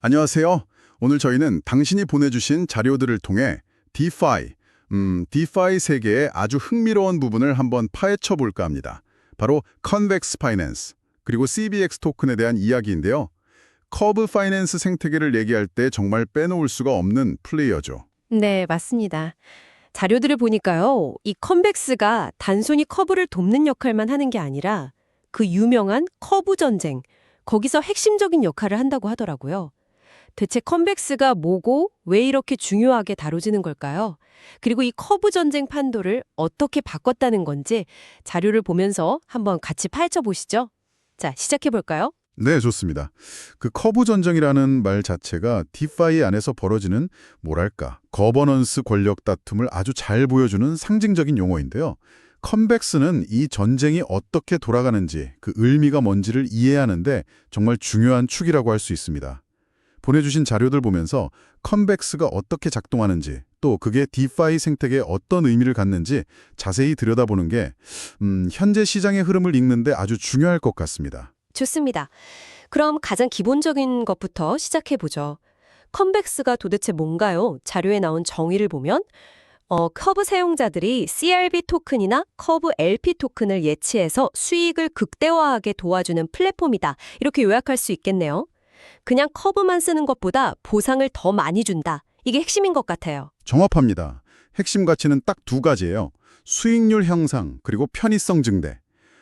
안녕하세요. 오늘 저희는 당신이 보내주신 자료들을 통해 DeFi, DeFi 세계의 아주 흥미로운 부분을 한번 파헤쳐 볼까 합니다. 바로 Convex Finance, 그리고 CBX 토큰에 대한 이야기인데요. 커브 파이낸스 생태계를 얘기할 때 정말 빼놓을 수가 없는 플레이어죠. 네, 맞습니다. 자료들을 보니까요, 이 컨벡스가 단순히 커브를 돕는 역할만 하는 게 아니라 그 유명한 커브 전쟁, 거기서 핵심적인 역할을 한다고 하더라고요. 대체 컨벡스가 뭐고 왜 이렇게 중요하게 다뤄지는 걸까요? 그리고 이 커브 전쟁 판도를 어떻게 바꿨다는 건지 자료를 보면서 한번 같이 파헤쳐 보시죠. 자, 시작해 볼까요? 네, 좋습니다. 그 커브 전쟁이라는 말 자체가 디파이 안에서 벌어지는 뭐랄까, 거버넌스 권력 다툼을 아주 잘 보여주는 상징적인 용어인데요. 컨벡스는 이 전쟁이 어떻게 돌아가는지, 그 의미가 뭔지를 이해하는데 정말 중요한 축이라고 할 수 있습니다. 보내주신 자료들 보면서 컨벡스가 어떻게 작동하는지, 또 그게 디파이 생태계에 어떤 의미를 갖는지 자세히 들여다보는 게 현재 시장의 흐름을 읽는데 아주 중요할 것 같습니다. 좋습니다. 그럼 가장 기본적인 것부터 시작해 보죠. 컨벡스가 도대체 뭔가요? 자료에 나온 정의를 보면 커브 사용자들이 CRV 토큰이나 커브 LP 토큰을 예치해서 수익을 극대화하게 도와주는 플랫폼이다. 이렇게 요약할 수 있겠네요. 그냥 커브만 쓰는 것보다 보상을 더 많이 준다. 이게 핵심인 것 같아요. 정확합니다. 핵심 가치는 딱 두 가지예요. 수익률 향상, 그리고 편의성 증대.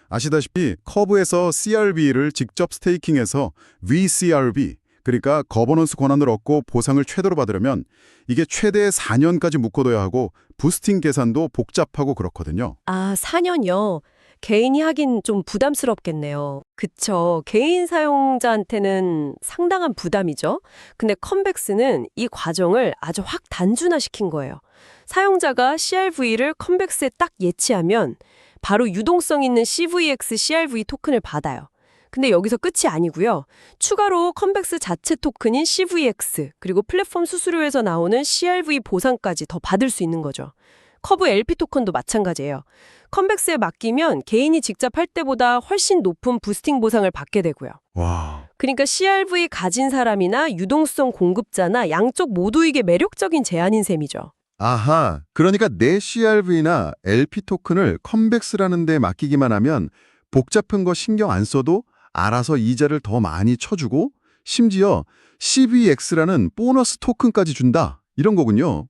아시다시피 커브에서 CRV를 직접 스테이킹해서 VCRV, 그러니까 거버넌스 권한을 얻고 보상을 최대로 받으려면 이게 최대 4년까지 묶어둬야 하고 부스팅 계산도 복잡하고 그렇거든요. 아, 4년요. 개인이 하긴 좀 부담스럽겠네요. 그쵸. 개인 사용자한테는 상당한 부담이죠. 근데 컨벡스는 이 과정을 아주 확 단순화시킨 거예요. 사용자가 CRV를 컨벡스에 딱 예치하면 바로 유동성 있는 CVX, CRV 토큰을 받아요. 근데 여기서 끝이 아니고요. 추가로 컨벡스 자체 토큰인 CVX, 그리고 플랫폼 수수료에서 나오는 CRV 보상까지 더 받을 수 있는 거죠. 커브 LP 토큰도 마찬가지예요. 컨벡스에 맡기면 개인이 직접 할 때보다 훨씬 높은 부스팅 보상을 받게 되고요. 와, 그러니까 CRV 가진 사람이나 유동성 공급자나 양쪽 모두에게 매력적인 제안인 셈이죠. 아하, 그러니까 내 CRV나 LP 토큰을 컨벡스라는 데 맡기기만 하면 복잡한 거 신경 안 써도 알아서 이자를 더 많이 쳐주고 심지어 CVX라는 보너스 토큰까지 준다. 이런 거군요.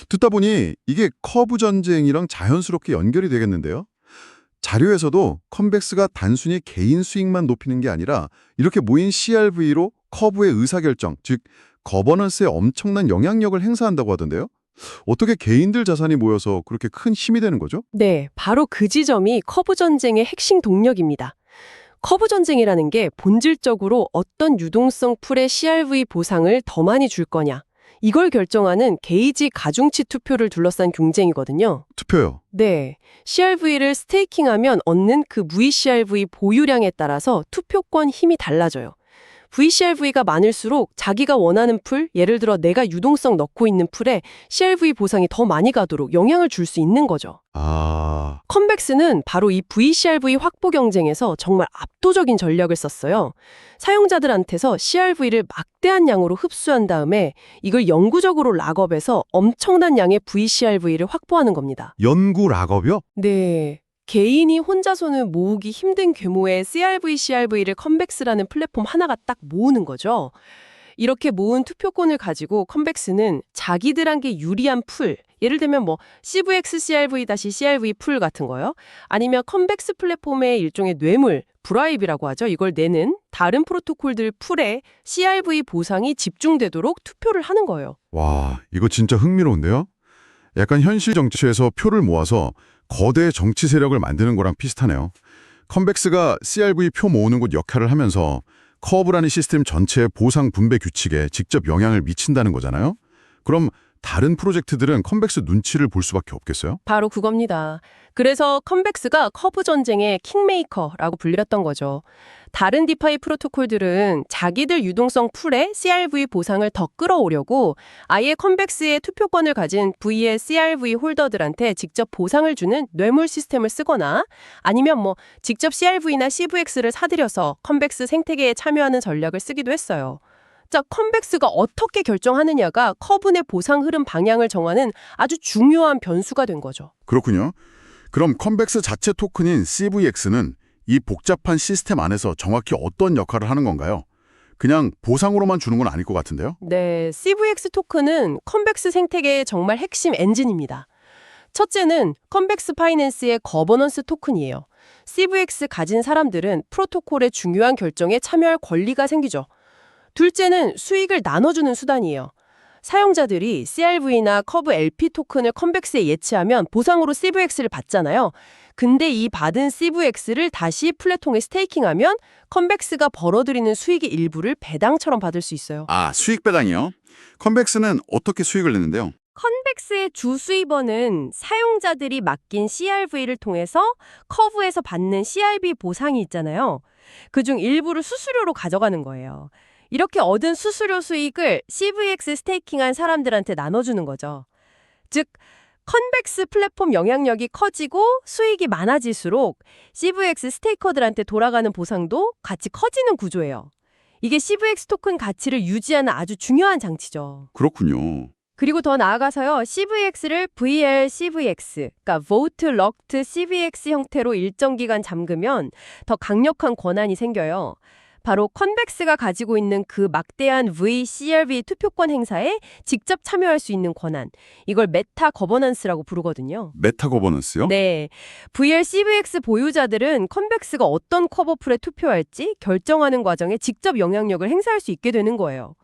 듣다 보니 이게 커브 전쟁이랑 자연스럽게 연결이 되겠는데요. 자료에서도 컨벡스가 단순히 개인 수익만 높이는 게 아니라 이렇게 모인 CRV로 커브의 의사결정, 즉 거버넌스에 엄청난 영향력을 행사한다고 하던데요. 어떻게 개인들 자산이 모여서 그렇게 큰 힘이 되는 거죠? 네, 바로 그 지점이 커브 전쟁의 핵심 동력입니다. 커브 전쟁이라는 게 본질적으로 어떤 유동성 풀의 CRV 보상을 더 많이 줄 거냐, 이걸 결정하는 게이지 가중치 투표를 둘러싼 경쟁이거든요. 투표요. 네, CRV를 스테이킹하면 얻는 그 VCRV 보유량에 따라서 투표권 힘이 달라져요. VCRV가 많을수록 자기가 원하는 풀, 예를 들어 내가 유동성 넣고 있는 풀에 CRV 보상이 더 많이 가도록 영향을 줄 수 있는 거죠. 아, 컨벡스는 바로 이 VCRV 확보 경쟁에서 정말 압도적인 전략을 썼어요. 사용자들한테서 CRV를 막대한 양으로 흡수한 다음에 이걸 영구적으로 락업해서 엄청난 양의 VCRV를 확보하는 겁니다. 연구 락업이요? 네. 개인이 혼자서는 모으기 힘든 규모의 CRV를 컨벡스라는 플랫폼 하나가 딱 모으는 거죠. 이렇게 모은 투표권을 가지고 컨벡스는 자기들한테 유리한 풀, 예를 들면 CVX CRV-CRV 풀 같은 거요. 아니면 컨벡스 플랫폼의 일종의 뇌물, 브라이브라고 하죠. 이걸 내는 다른 프로토콜들 풀에 CRV 보상이 집중되도록 투표를 하는 거예요. 와, 이거 진짜 흥미로운데요? 약간 현실 정치에서 표를 모아서 거대 정치 세력을 만드는 거랑 비슷하네요. 컨벡스가 CRV 표 모으는 곳 역할을 하면서 커브라는 시스템 전체의 보상 분배 규칙에 직접 영향을 미친다는 거잖아요. 그럼 다른 프로젝트들은 컨벡스 눈치를 볼 수밖에 없겠어요? 바로 그겁니다. 그래서 컨벡스가 커브 전쟁의 킹메이커라고 불렸던 거죠. 다른 디파이 프로토콜들은 자기들 유동성 풀에 CRV 보상을 더 끌어오려고 아예 컨벡스의 투표권을 가진 V의 CRV 홀더들한테 직접 보상을 주는 뇌물 시스템을 쓰거나 아니면 직접 CRV나 CVX를 사들여서 컨벡스 생태계에 참여하는 전략을 쓰기도 했어요. 진짜 컨벡스가 어떻게 결정하느냐가 커브 내 보상 흐름 방향을 정하는 아주 중요한 변수가 된 거죠. 그렇군요. 그럼 컨벡스 자체 토큰인 CVX는 이 복잡한 시스템 안에서 정확히 어떤 역할을 하는 건가요? 그냥 보상으로만 주는 건 아닐 것 같은데요? 네, CVX 토큰은 컨벡스 생태계의 정말 핵심 엔진입니다. 첫째는 컨벡스 파이낸스의 거버넌스 토큰이에요. CVX 가진 사람들은 프로토콜의 중요한 결정에 참여할 권리가 생기죠. 둘째는 수익을 나눠주는 수단이에요. 사용자들이 CRV나 커브 LP 토큰을 컨벡스에 예치하면 보상으로 CVX를 받잖아요. 근데 이 받은 CVX를 다시 플랫폼에 스테이킹하면 컨벡스가 벌어들이는 수익의 일부를 배당처럼 받을 수 있어요. 아, 수익 배당이요? 컨벡스는 어떻게 수익을 내는데요? 컨벡스의 주 수입원은 사용자들이 맡긴 CRV를 통해서 커브에서 받는 CRV 보상이 있잖아요. 그중 일부를 수수료로 가져가는 거예요. 이렇게 얻은 수수료 수익을 CVX 스테이킹한 사람들한테 나눠주는 거죠. 즉, 컨벡스 플랫폼 영향력이 커지고 수익이 많아질수록 CVX 스테이커들한테 돌아가는 보상도 같이 커지는 구조예요. 이게 CVX 토큰 가치를 유지하는 아주 중요한 장치죠. 그렇군요. 그리고 더 나아가서요, CVX를 VL-CVX, 그러니까 Vote Locked CVX 형태로 일정 기간 잠그면 더 강력한 권한이 생겨요. 바로 컨벡스가 가지고 있는 그 막대한 VCRV 투표권 행사에 직접 참여할 수 있는 권한. 이걸 메타 거버넌스라고 부르거든요. 메타 거버넌스요? 네. VL-CVX 보유자들은 컨벡스가 어떤 커버풀에 투표할지 결정하는 과정에 직접 영향력을 행사할 수 있게 되는 거예요.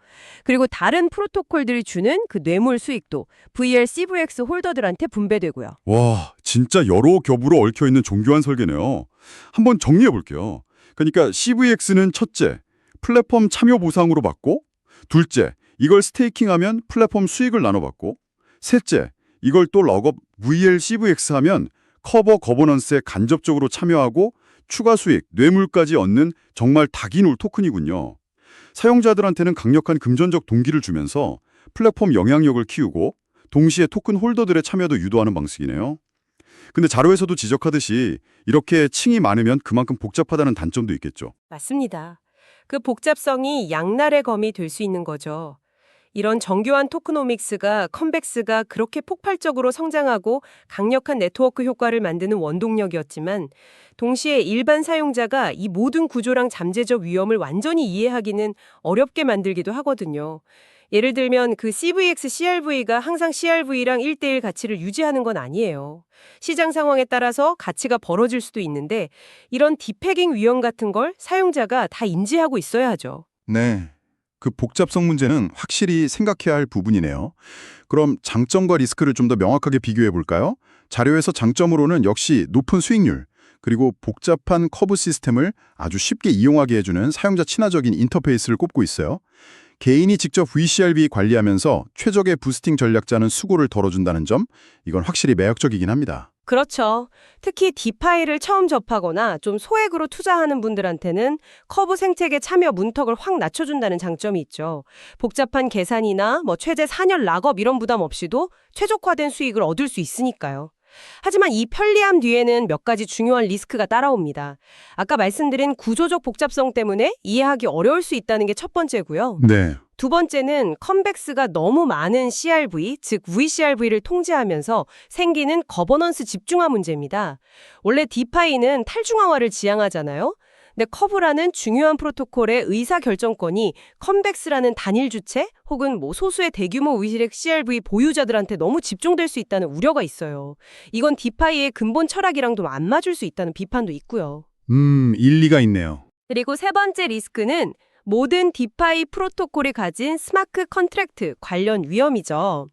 그리고 다른 프로토콜들이 주는 그 뇌물 수익도 VL-CVX 홀더들한테 분배되고요. 와, 진짜 여러 겹으로 얽혀있는 정교한 설계네요. 한번 정리해볼게요. 그러니까 CVX는 첫째, 플랫폼 참여 보상으로 받고, 둘째, 이걸 스테이킹하면 플랫폼 수익을 나눠받고, 셋째, 이걸 또 럭업 VL-CVX 하면 커버 거버넌스에 간접적으로 참여하고 추가 수익, 뇌물까지 얻는 정말 닭이놀 토큰이군요. 사용자들한테는 강력한 금전적 동기를 주면서 플랫폼 영향력을 키우고 동시에 토큰 홀더들의 참여도 유도하는 방식이네요. 근데 자료에서도 지적하듯이 이렇게 층이 많으면 그만큼 복잡하다는 단점도 있겠죠. 맞습니다. 그 복잡성이 양날의 검이 될 수 있는 거죠. 이런 정교한 토크노믹스가 컨벡스가 그렇게 폭발적으로 성장하고 강력한 네트워크 효과를 만드는 원동력이었지만 동시에 일반 사용자가 이 모든 구조랑 잠재적 위험을 완전히 이해하기는 어렵게 만들기도 하거든요. 예를 들면 그 CVX, CRV가 항상 CRV랑 1:1 가치를 유지하는 건 아니에요. 시장 상황에 따라서 가치가 벌어질 수도 있는데 이런 디패깅 위험 같은 걸 사용자가 다 인지하고 있어야 하죠. 네. 그 복잡성 문제는 확실히 생각해야 할 부분이네요. 그럼 장점과 리스크를 좀 더 명확하게 비교해 볼까요? 자료에서 장점으로는 역시 높은 수익률, 그리고 복잡한 커브 시스템을 아주 쉽게 이용하게 해주는 사용자 친화적인 인터페이스를 꼽고 있어요. 개인이 직접 VCRV 관리하면서 최적의 부스팅 전략자는 수고를 덜어준다는 점, 이건 확실히 매력적이긴 합니다. 그렇죠. 특히 디파이를 처음 접하거나 좀 소액으로 투자하는 분들한테는 커브 생태계 참여 문턱을 확 낮춰준다는 장점이 있죠. 복잡한 계산이나 최대 4년 락업 이런 부담 없이도 최적화된 수익을 얻을 수 있으니까요. 하지만 이 편리함 뒤에는 몇 가지 중요한 리스크가 따라옵니다. 아까 말씀드린 구조적 복잡성 때문에 이해하기 어려울 수 있다는 게 첫 번째고요. 네. 두 번째는 컨벡스가 너무 많은 CRV, 즉 VCRV를 통제하면서 생기는 거버넌스 집중화 문제입니다. 원래 디파이는 탈중앙화를 지향하잖아요. 근데 커브라는 중요한 프로토콜의 의사결정권이 컨벡스라는 단일 주체 혹은 소수의 대규모 위식 CRV 보유자들한테 너무 집중될 수 있다는 우려가 있어요. 이건 디파이의 근본 철학이랑도 안 맞을 수 있다는 비판도 있고요. 일리가 있네요. 그리고 세 번째 리스크는 모든 디파이 프로토콜이 가진 스마트 컨트랙트 관련 위험이죠.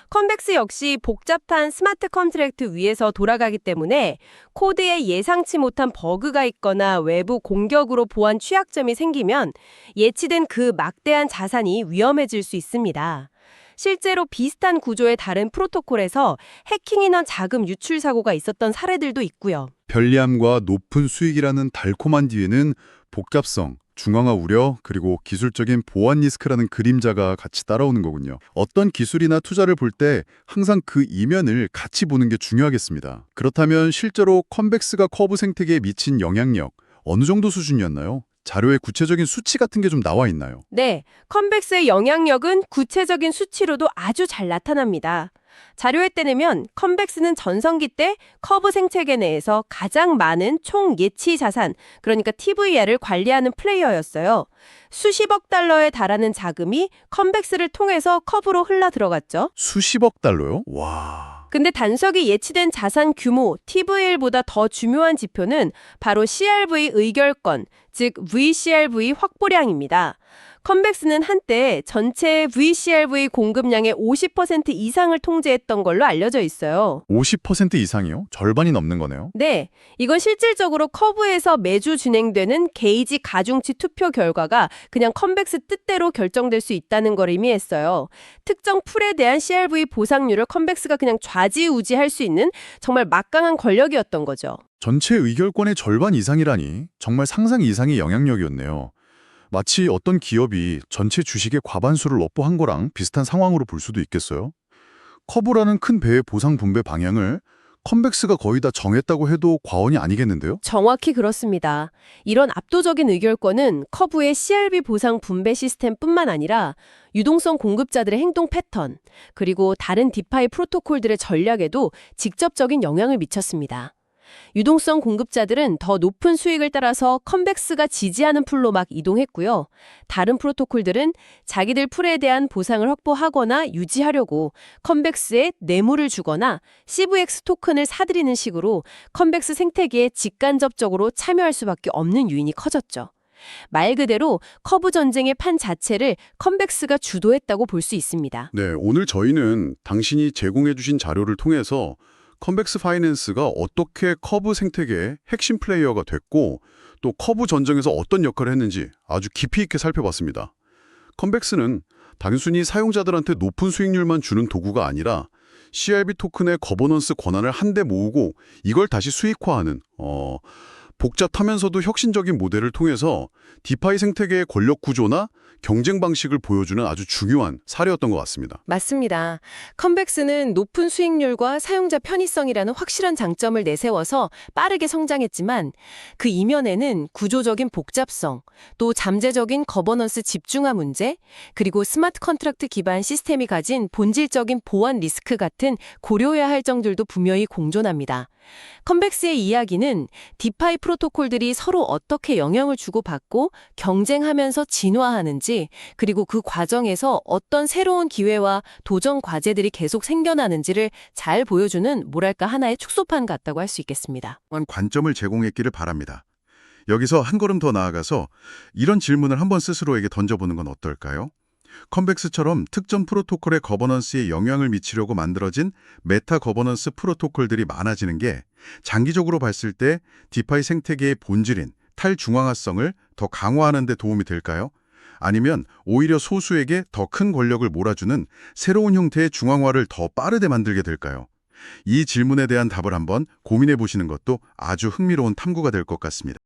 컨벡스 역시 복잡한 스마트 컨트랙트 위에서 돌아가기 때문에 코드에 예상치 못한 버그가 있거나 외부 공격으로 보안 취약점이 생기면 예치된 그 막대한 자산이 위험해질 수 있습니다. 실제로 비슷한 구조의 다른 프로토콜에서 해킹이나 자금 유출 사고가 있었던 사례들도 있고요. 편리함과 높은 수익이라는 달콤한 뒤에는 복잡성, 중앙화 우려, 그리고 기술적인 보안 리스크라는 그림자가 같이 따라오는 거군요. 어떤 기술이나 투자를 볼 때 항상 그 이면을 같이 보는 게 중요하겠습니다. 그렇다면 실제로 컨벡스가 커브 생태계에 미친 영향력 어느 정도 수준이었나요? 자료에 구체적인 수치 같은 게 좀 나와 있나요? 네, 컴백스의 영향력은 구체적인 수치로도 아주 잘 나타납니다. 자료에 따르면 컴백스는 전성기 때 커브 생태계 내에서 가장 많은 총 예치 자산, 그러니까 TVR을 관리하는 플레이어였어요. 수십억 달러에 달하는 자금이 컴백스를 통해서 커브로 흘러 들어갔죠. 수십억 달러요? 와. 근데 단석이 예치된 자산 규모, TVL보다 더 중요한 지표는 바로 CRV 의결권, 즉 VCRV 확보량입니다. 컴백스는 한때 전체 VCRV 공급량의 50% 이상을 통제했던 걸로 알려져 있어요. 50% 이상이요? 절반이 넘는 거네요. 네, 이건 실질적으로 커브에서 매주 진행되는 게이지 가중치 투표 결과가 그냥 컴백스 뜻대로 결정될 수 있다는 걸 의미했어요. 특정 풀에 대한 CRV 보상률을 컴백스가 그냥 좌지우지할 수 있는 정말 막강한 권력이었던 거죠. 전체 의결권의 절반 이상이라니 정말 상상 이상의 영향력이었네요. 마치 어떤 기업이 전체 주식의 과반수를 업보한 거랑 비슷한 상황으로 볼 수도 있겠어요. 커브라는 큰 배의 보상 분배 방향을 컴백스가 거의 다 정했다고 해도 과언이 아니겠는데요? 정확히 그렇습니다. 이런 압도적인 의결권은 커브의 CRV 보상 분배 시스템뿐만 아니라 유동성 공급자들의 행동 패턴, 그리고 다른 디파이 프로토콜들의 전략에도 직접적인 영향을 미쳤습니다. 유동성 공급자들은 더 높은 수익을 따라서 컴백스가 지지하는 풀로 막 이동했고요. 다른 프로토콜들은 자기들 풀에 대한 보상을 확보하거나 유지하려고 컴백스에 뇌물을 주거나 CVX 토큰을 사들이는 식으로 컴백스 생태계에 직간접적으로 참여할 수밖에 없는 요인이 커졌죠. 말 그대로 커브 전쟁의 판 자체를 컴백스가 주도했다고 볼 수 있습니다. 네, 오늘 저희는 당신이 제공해 주신 자료를 통해서 컴백스 파이낸스가 어떻게 커브 생태계의 핵심 플레이어가 됐고 또 커브 전쟁에서 어떤 역할을 했는지 아주 깊이 있게 살펴봤습니다. 컴백스는 단순히 사용자들한테 높은 수익률만 주는 도구가 아니라 CRV 토큰의 거버넌스 권한을 한데 모으고 이걸 다시 수익화하는 복잡하면서도 혁신적인 모델을 통해서 디파이 생태계의 권력 구조나 경쟁 방식을 보여주는 아주 중요한 사례였던 것 같습니다. 맞습니다. 컴백스는 높은 수익률과 사용자 편의성이라는 확실한 장점을 내세워서 빠르게 성장했지만 그 이면에는 구조적인 복잡성, 또 잠재적인 거버넌스 집중화 문제, 그리고 스마트 컨트랙트 기반 시스템이 가진 본질적인 보안 리스크 같은 고려해야 할 점들도 분명히 공존합니다. 컴백스의 이야기는 디파이 프로토콜들이 서로 어떻게 영향을 주고받고 경쟁하면서 진화하는지, 그리고 그 과정에서 어떤 새로운 기회와 도전 과제들이 계속 생겨나는지를 잘 보여주는 뭐랄까 하나의 축소판 같다고 할 수 있겠습니다. 관점을 제공했기를 바랍니다. 여기서 한 걸음 더 나아가서 이런 질문을 한번 스스로에게 던져보는 건 어떨까요? 컴백스처럼 특정 프로토콜의 거버넌스에 영향을 미치려고 만들어진 메타 거버넌스 프로토콜들이 많아지는 게 장기적으로 봤을 때 디파이 생태계의 본질인 탈중앙화성을 더 강화하는 데 도움이 될까요? 아니면 오히려 소수에게 더 큰 권력을 몰아주는 새로운 형태의 중앙화를 더 빠르게 만들게 될까요? 이 질문에 대한 답을 한번 고민해 보시는 것도 아주 흥미로운 탐구가 될 것 같습니다.